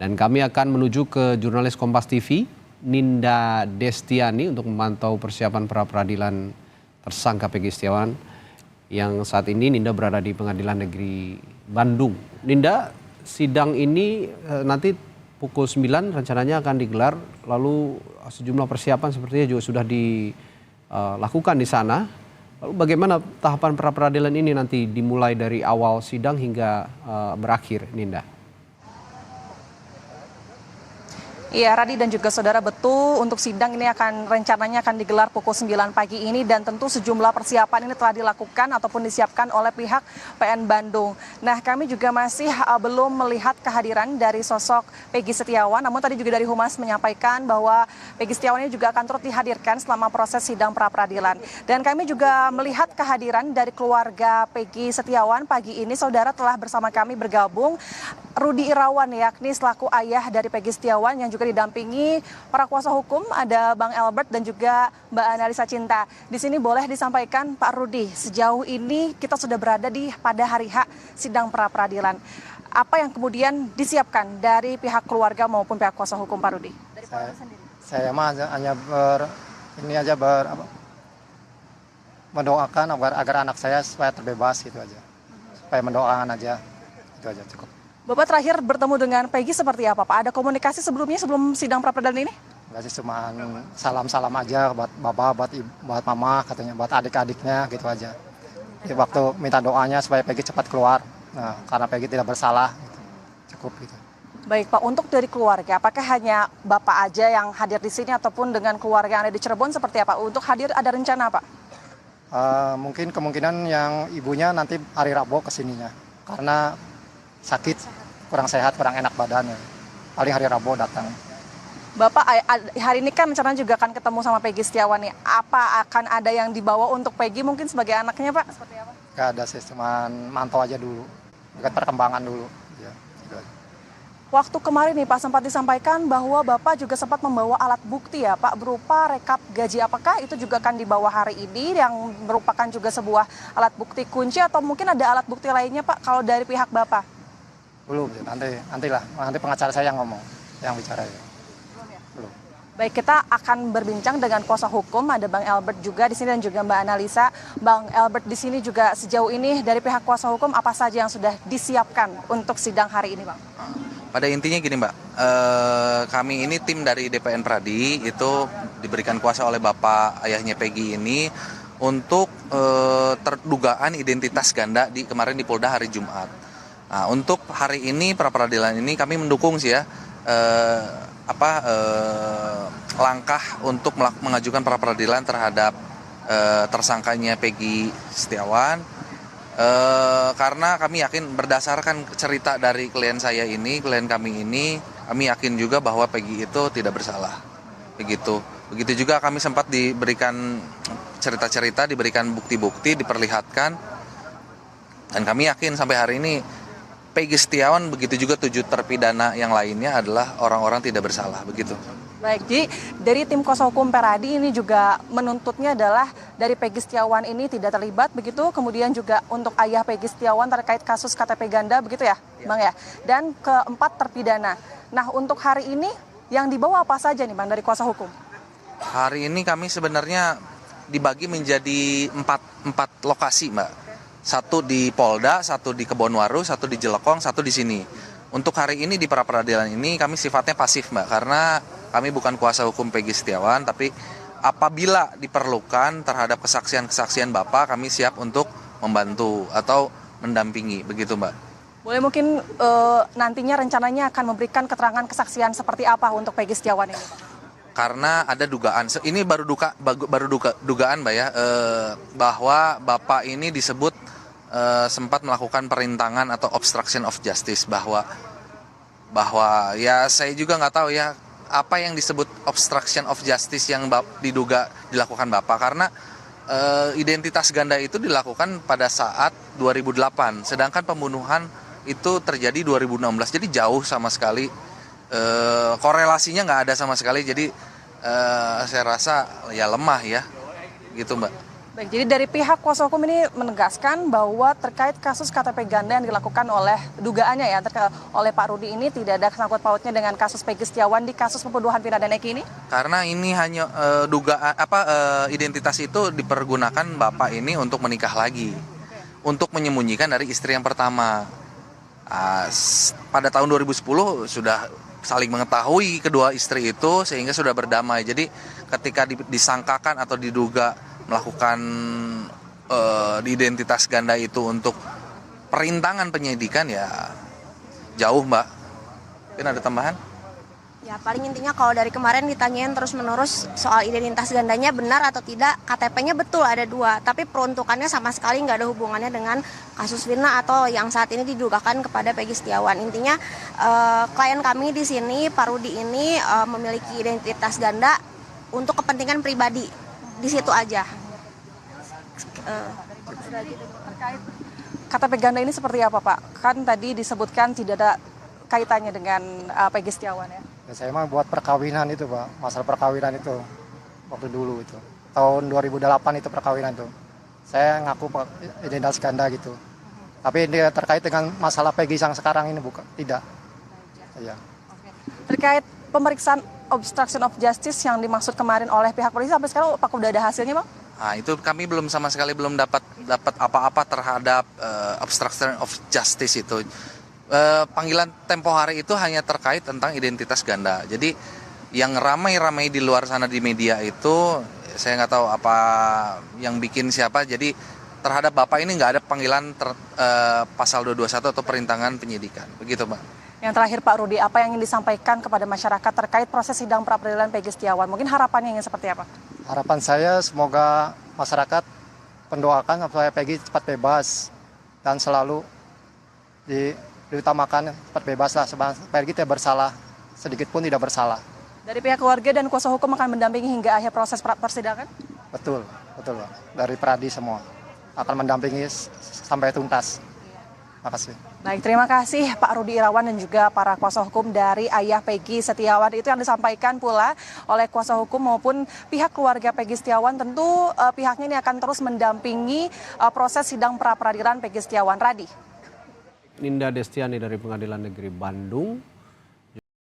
Dan kami akan menuju ke jurnalis Kompas TV, Ninda Destiani, untuk memantau persiapan pra-peradilan tersangka Peggy Setiawan yang saat ini Ninda berada di Pengadilan Negeri Bandung. Ninda, sidang ini nanti pukul 9 rencananya akan digelar, lalu sejumlah persiapan sepertinya juga sudah dilakukan di sana. Lalu bagaimana tahapan pra-peradilan ini nanti dimulai dari awal sidang hingga berakhir, Ninda? Iya, Radi dan juga saudara, betul, untuk sidang ini rencananya akan digelar pukul 9 pagi ini, dan tentu sejumlah persiapan ini telah dilakukan ataupun disiapkan oleh pihak PN Bandung. Nah, kami juga masih belum melihat kehadiran dari sosok Peggy Setiawan, namun tadi juga dari Humas menyampaikan bahwa Peggy Setiawan ini juga akan turut dihadirkan selama proses sidang pra-peradilan. Dan kami juga melihat kehadiran dari keluarga Peggy Setiawan pagi ini. Saudara, telah bersama kami bergabung Rudy Irawan, yakni selaku ayah dari Peggy Setiawan, yang juga didampingi para kuasa hukum, ada Bang Albert dan juga Mbak Analisa Cinta. Di sini boleh disampaikan Pak Rudy, sejauh ini kita sudah berada pada hari H sidang pra-peradilan. Apa yang kemudian disiapkan dari pihak keluarga maupun pihak kuasa hukum, Pak Rudy? Dari keluarga sendiri. Saya mah hanya mendoakan agar anak saya supaya terbebas, gitu aja. Supaya mendoakan aja, itu aja cukup. Bapak terakhir bertemu dengan Peggy seperti apa, Pak? Ada komunikasi sebelumnya sebelum sidang pra-peradilan ini? Enggak sih, cuma salam-salam aja buat bapak, buat mama, katanya buat adik-adiknya, gitu aja. Di waktu minta doanya supaya Peggy cepat keluar, karena Peggy tidak bersalah, gitu. Cukup gitu. Baik Pak, untuk dari keluarga, apakah hanya Bapak aja yang hadir di sini ataupun dengan keluarga yang ada di Cirebon seperti apa? Untuk hadir ada rencana, Pak? Mungkin kemungkinan yang ibunya nanti hari Rabu kesininya, karena sakit, kurang sehat, kurang enak badannya. Paling hari Rabu datang. Bapak, hari ini kan rencananya juga akan ketemu sama Peggy Setiawan nih. Apa akan ada yang dibawa untuk Peggy mungkin sebagai anaknya, Pak? Seperti apa? Gak ada sih, cuma mantau aja dulu. Lihat perkembangan dulu. Ya, gitu aja. Waktu kemarin nih Pak, sempat disampaikan bahwa Bapak juga sempat membawa alat bukti ya Pak, berupa rekap gaji. Apakah itu juga akan dibawa hari ini yang merupakan juga sebuah alat bukti kunci, atau mungkin ada alat bukti lainnya Pak kalau dari pihak Bapak? Belum, nanti pengacara saya yang ngomong, yang bicara ya. Belum. Baik, kita akan berbincang dengan kuasa hukum, ada Bang Albert juga di sini dan juga Mbak Analisa. Bang Albert, di sini juga sejauh ini dari pihak kuasa hukum apa saja yang sudah disiapkan untuk sidang hari ini, Bang? Pada intinya gini Mbak, kami ini tim dari DPN Pradi itu diberikan kuasa oleh Bapak ayahnya Peggy ini untuk terdugaan identitas ganda kemarin di Polda hari Jumat. Nah, untuk hari ini pra-peradilan ini kami mendukung sih ya langkah untuk mengajukan pra-peradilan terhadap tersangkanya Peggy Setiawan. Karena kami yakin berdasarkan cerita dari klien kami ini, kami yakin juga bahwa Peggy itu tidak bersalah. Begitu juga kami sempat diberikan cerita-cerita, diberikan bukti-bukti, diperlihatkan, dan kami yakin sampai hari ini Peggy Setiawan, begitu juga 7 terpidana yang lainnya adalah orang-orang tidak bersalah, begitu. Baik, jadi dari tim kuasa hukum Peradi ini juga menuntutnya adalah dari Peggy Setiawan ini tidak terlibat, begitu. Kemudian juga untuk ayah Peggy Setiawan terkait kasus KTP ganda, begitu ya, Bang ya. Dan keempat terpidana. Nah, untuk hari ini yang dibawa apa saja nih Bang dari kuasa hukum? Hari ini kami sebenarnya dibagi menjadi empat lokasi, Mbak. Satu di Polda, satu di Kebonwaru, satu di Jelekong, satu di sini. Untuk hari ini di pra-peradilan ini kami sifatnya pasif Mbak, karena kami bukan kuasa hukum Peggy Setiawan, tapi apabila diperlukan terhadap kesaksian-kesaksian Bapak, kami siap untuk membantu atau mendampingi, begitu Mbak. Boleh mungkin nantinya rencananya akan memberikan keterangan kesaksian seperti apa untuk Peggy Setiawan ini? Karena ada dugaan, ini baru dugaan Mbak ya, bahwa Bapak ini disebut sempat melakukan perintangan atau obstruction of justice, bahwa ya saya juga nggak tahu ya apa yang disebut obstruction of justice yang diduga dilakukan Bapak, karena identitas ganda itu dilakukan pada saat 2008, sedangkan pembunuhan itu terjadi 2016, jadi jauh sama sekali, korelasinya nggak ada sama sekali, jadi saya rasa ya lemah ya, gitu Mbak. Baik, jadi dari pihak kuasa hukum ini menegaskan bahwa terkait kasus KTP ganda yang dilakukan oleh dugaannya ya oleh Pak Rudi ini tidak ada sangkut pautnya dengan kasus Peggy Setiawan di kasus pembunuhan Vina dan Eki ini? Karena ini hanya dugaan identitas itu dipergunakan bapak ini untuk menikah lagi, untuk menyembunyikan dari istri yang pertama. Pada tahun 2010 sudah saling mengetahui kedua istri itu sehingga sudah berdamai. Jadi ketika disangkakan atau diduga melakukan di identitas ganda itu untuk perintangan penyidikan ya jauh, Mbak. Mungkin ada tambahan? Ya paling intinya kalau dari kemarin ditanyain terus-menerus soal identitas gandanya benar atau tidak, KTP-nya betul ada 2, tapi peruntukannya sama sekali nggak ada hubungannya dengan kasus Vina atau yang saat ini didugakan kepada Peggy Setiawan. Intinya klien kami di sini, Pak Rudi ini memiliki identitas ganda untuk kepentingan pribadi, di situ aja. Terkait KTP ganda ini seperti apa Pak? Kan tadi disebutkan tidak ada kaitannya dengan Peggy Setiawan ya? Ya, saya mah buat perkawinan itu Pak, masalah perkawinan itu waktu dulu itu. Tahun 2008 itu perkawinan itu. Saya ngaku identitas ganda gitu. Tapi ini terkait dengan masalah Peggy yang sekarang ini bukan, tidak. Iya. Terkait pemeriksaan obstruction of justice yang dimaksud kemarin oleh pihak polisi sampai sekarang apakah udah ada hasilnya Bang? Nah, itu kami sama sekali belum dapat apa-apa terhadap obstruction of justice itu. Panggilan tempo hari itu hanya terkait tentang identitas ganda. Jadi yang ramai-ramai di luar sana di media itu saya nggak tahu apa yang bikin siapa. Jadi terhadap Bapak ini nggak ada panggilan pasal 221 atau perintangan penyidikan. Begitu, Mbak. Yang terakhir Pak Rudi, apa yang ingin disampaikan kepada masyarakat terkait proses sidang pra-peradilan Peggy Setiawan? Mungkin harapannya ingin seperti apa? Harapan saya semoga masyarakat mendoakan supaya Peggy cepat bebas dan selalu diutamakan cepat bebas lah, supaya Peggy tidak bersalah, sedikit pun tidak bersalah. Dari pihak keluarga dan kuasa hukum akan mendampingi hingga akhir proses persidangan? Betul Pak. Dari Pradi semua akan mendampingi sampai tuntas. Makasih. Baik, terima kasih Pak Rudi Irawan dan juga para kuasa hukum dari ayah Peggy Setiawan. Itu yang disampaikan pula oleh kuasa hukum maupun pihak keluarga Peggy Setiawan. Tentu pihaknya ini akan terus mendampingi proses sidang pra-peradilan Peggy Setiawan. Radi. Ninda Destiani dari Pengadilan Negeri Bandung